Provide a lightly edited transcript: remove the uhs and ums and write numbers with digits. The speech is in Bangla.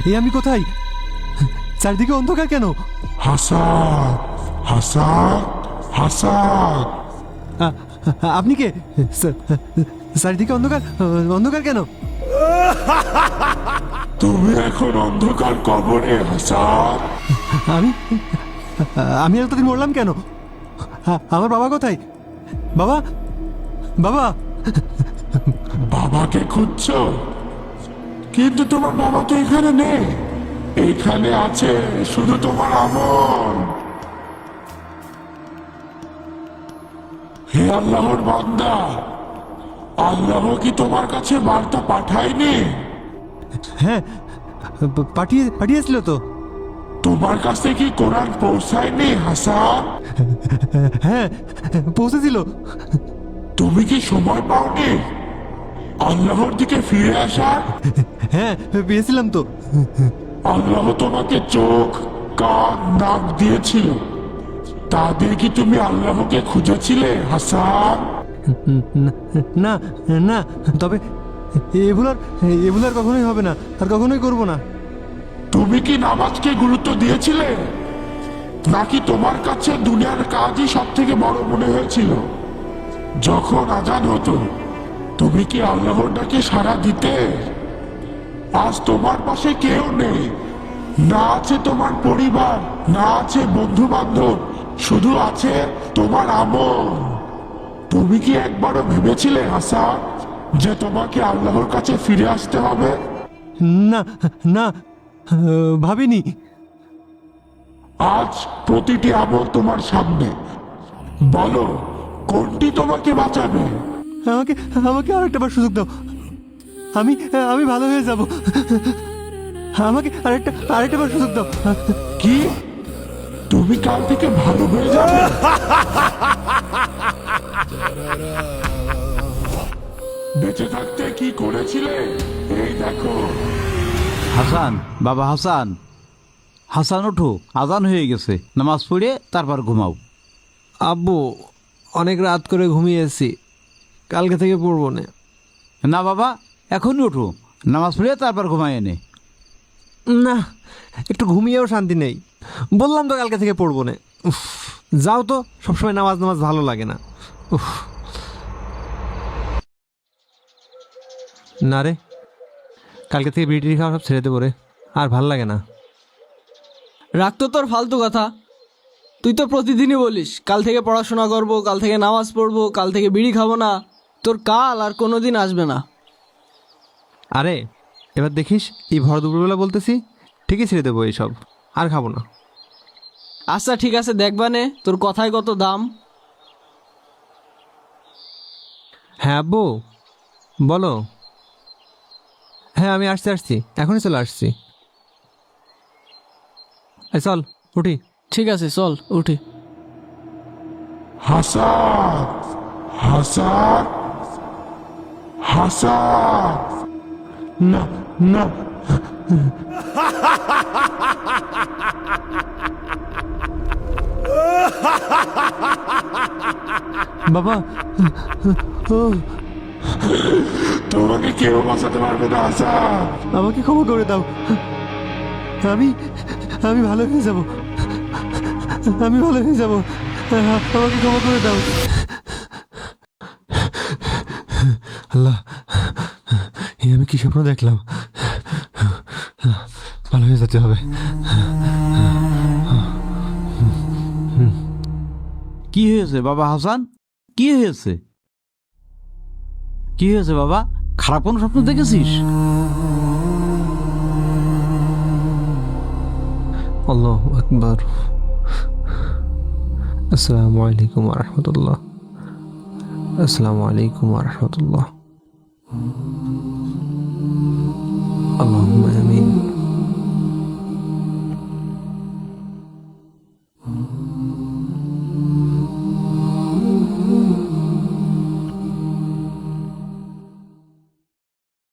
এ আমি কোথায়? চারদিকে অন্ধকার কেন? হাসান, হাসান, হাসান, আপনি কে? চারদিকে অন্ধকার, অন্ধকার কেন? তুমি এখন অন্ধকার কবরে হাসান। আমি আমি এতদিন মরলাম কেন? আমার বাবা কোথায়? বাবা, বাবা। বাবাকে খুঁজছো, কিন্তু তোমার বাবা তো এখানে নেই। এখানে আছে শুধু তোমার আমল। হে আল্লাহর বান্দা, আল্লাহ কি তোমার কাছে বার্তা পাঠায়নি? হ্যাঁ, পাঠিয়েছিল তো। তোমার কাছে কি কোরআন পৌঁছায়নি হাসান? হ্যাঁ, পৌঁছেছিল। তুমি কি সময় পাওনি আল্লাহর দিকে ফিরে আসার? হ্যাঁ, পেয়েছিলাম তো। আল্লাহ তোমাকে চোখ, কান, নাক দিয়েছিল। তা দিয়ে কি তুমি আল্লাহকে খুঁজেছিলে হাসান? না, না, তবে এগুলো আর কখনোই হবে না, আর কখনোই করব না। তুমি কি নামাজকে গুরুত্ব দিয়েছিলে, নাকি তোমার কাছে দুনিয়ার কাজই সব থেকে বড় মনে হয়েছিল? যখন আজান হতো, তুমি কি আল্লাহর ডাকে সাড়া দিতে? আজ তোমার পাশে কেউ নেই, না আছে তোমার পরিবার, না আছে বন্ধু বান্ধব, শুধু আছে তোমার আমল। তুমি কি একবারও ভেবেছিলে হাসান যে তোমাকে আল্লাহর কাছে ফিরে আসতে হবে? না, না, ভাবিনি। আজ প্রতিটি আমল তোমার সামনে। বলো, কোনটি তোমাকে বাঁচাবে? আমাকে আমাকে আরেকটা বার সুযোগ দাও। আমি আমি ভালো হয়ে যাব। আমাকে আরেকটা বার সুযোগ দাও। কি, তুমি কাল থেকে ভালো হয়ে যাবে? বেঁচে থাকতে কি করেছিলে এই দেখো। হাসান, বাবা হাসান, হাসান ওঠো, আজান হয়ে গেছে, নামাজ পড়ে তারপর ঘুমাও। আব্বু, অনেক রাত করে ঘুমিয়েছি, কালকে থেকে পড়বো না। না বাবা, এখনই ওঠো, নামাজ পড়ে তারপর ঘুমাই এনে। না, একটু ঘুমিয়েও শান্তি নেই। বললাম তো কালকে থেকে পড়বো না। উফ, যাও তো, সবসময় নামাজ নামাজ ভালো লাগে না। উফ, না রে, কালকে থেকে বিড়ি খাওয়া সব ছেড়ে দেবো রে, আর ভাল লাগে না। রাখতো তোর ফালতু কথা। তুই তো প্রতিদিনই বলিস কাল থেকে পড়াশোনা করব, কাল থেকে নামাজ পড়বো, কাল থেকে বিড়ি খাবো না। তোর কাল আর কোনো দিন আসবে না। আরে এবার দেখিস, এই ভর দুপুরবেলা বলতেছি, ঠিকই ছেড়ে দেবো এইসব, আর খাবো না। আচ্ছা ঠিক আছে, দেখবানে তোর কথায় কত দাম। হ্যাঁ আব্বু, বলো। হ্যাঁ, আমি আসছি, এখনই চলে আসছি। এই চল, উঠি। ঠিক আছে চল উঠি। হাসান, হাসান, হাসান, না, না, বাবা, ও, তোমাকে কেউ বাঁচাতে পারবে না হাসান। আমাকে ক্ষমা করে দাও। আমি আমি ভালো হয়ে যাব, আমি ভালো হয়ে যাব। আমাকে ক্ষমা করে দাও। আল্লাহ, আমি কি স্বপ্ন দেখলাম? ভালো হয়ে যেতে হবে। কি হয়েছে বাবা হাসান? কি হয়েছে? কি হয়েছে বাবা? খারাপ কোনো স্বপ্ন দেখেছিস? আল্লাহু আকবার। আসসালামু আলাইকুম ওয়া রাহমাতুল্লাহ। আসসালামু আলাইকুম ওয়া রাহমাতুল্লাহ।